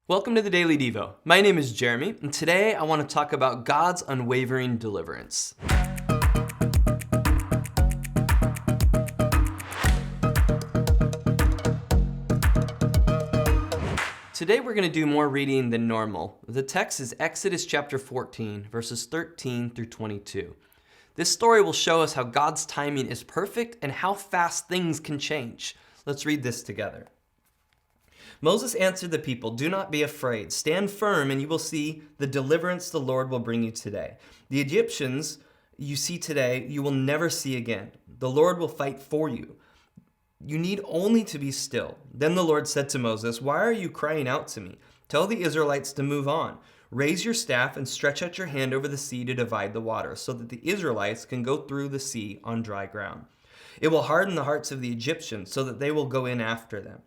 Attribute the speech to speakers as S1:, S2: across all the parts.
S1: Welcome to the Daily Devo. My name is Jeremy, and today I want to talk about God's unwavering deliverance. Today we're going to do more reading than normal. The text is Exodus chapter 14, verses 13 through 22. This story will show us how God's timing is perfect and how fast things can change. Let's read this together. Moses answered the people, "Do not be afraid. Stand firm and you will see the deliverance the Lord will bring you today. The Egyptians you see today, you will never see again. The Lord will fight for you. You need only to be still." Then the Lord said to Moses, "Why are you crying out to me? Tell the Israelites to move on. Raise your staff and stretch out your hand over the sea to divide the water, so that the Israelites can go through the sea on dry ground. It will harden the hearts of the Egyptians, so that they will go in after them.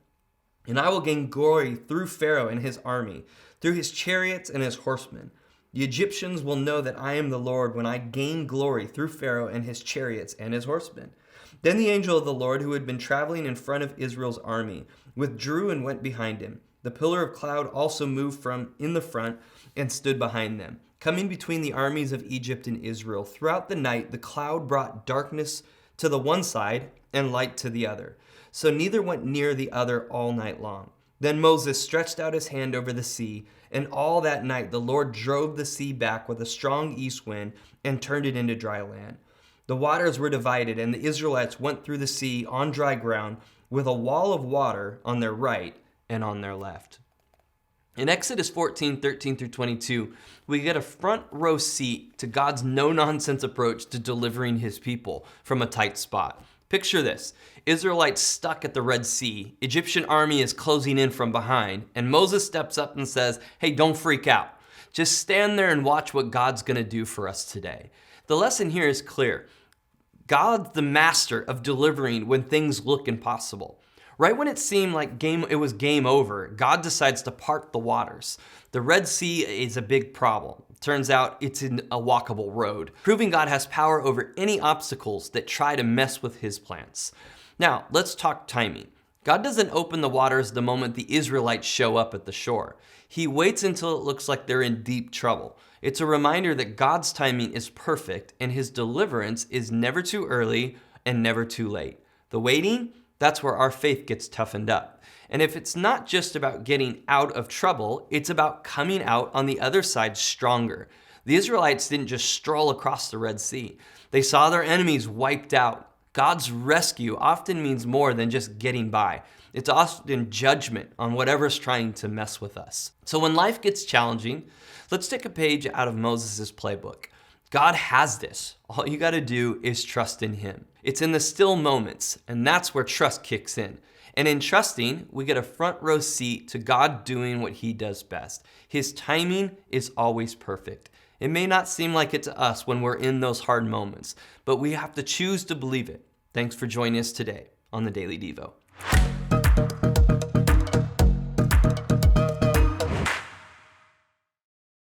S1: And I will gain glory through Pharaoh and his army, through his chariots and his horsemen. The Egyptians will know that I am the Lord when I gain glory through Pharaoh and his chariots and his horsemen." Then the angel of the Lord, who had been traveling in front of Israel's army, withdrew and went behind him. The pillar of cloud also moved from in the front and stood behind them, coming between the armies of Egypt and Israel. Throughout the night, the cloud brought darkness to the one side and light to the other. So neither went near the other all night long. Then Moses stretched out his hand over the sea, and all that night the Lord drove the sea back with a strong east wind and turned it into dry land. The waters were divided, and the Israelites went through the sea on dry ground with a wall of water on their right and on their left. In Exodus 14, 13 through 22, we get a front row seat to God's no-nonsense approach to delivering his people from a tight spot. Picture this: Israelites stuck at the Red Sea, Egyptian army is closing in from behind, and Moses steps up and says, "Hey, don't freak out. Just stand there and watch what God's gonna do for us today." The lesson here is clear. God's the master of delivering when things look impossible. Right when it seemed like it was game over, God decides to part the waters. The Red Sea is a big problem. Turns out it's in a walkable road, proving God has power over any obstacles that try to mess with his plans. Now, let's talk timing. God doesn't open the waters the moment the Israelites show up at the shore. He waits until it looks like they're in deep trouble. It's a reminder that God's timing is perfect and his deliverance is never too early and never too late. The waiting, that's where our faith gets toughened up. And if it's not just about getting out of trouble, it's about coming out on the other side stronger. The Israelites didn't just stroll across the Red Sea. They saw their enemies wiped out. God's rescue often means more than just getting by. It's often judgment on whatever's trying to mess with us. So when life gets challenging, let's take a page out of Moses' playbook. God has this. All you got to do is trust in him. It's in the still moments, and that's where trust kicks in. And in trusting, we get a front row seat to God doing what he does best. His timing is always perfect. It may not seem like it to us when we're in those hard moments, but we have to choose to believe it. Thanks for joining us today on the Daily Devo.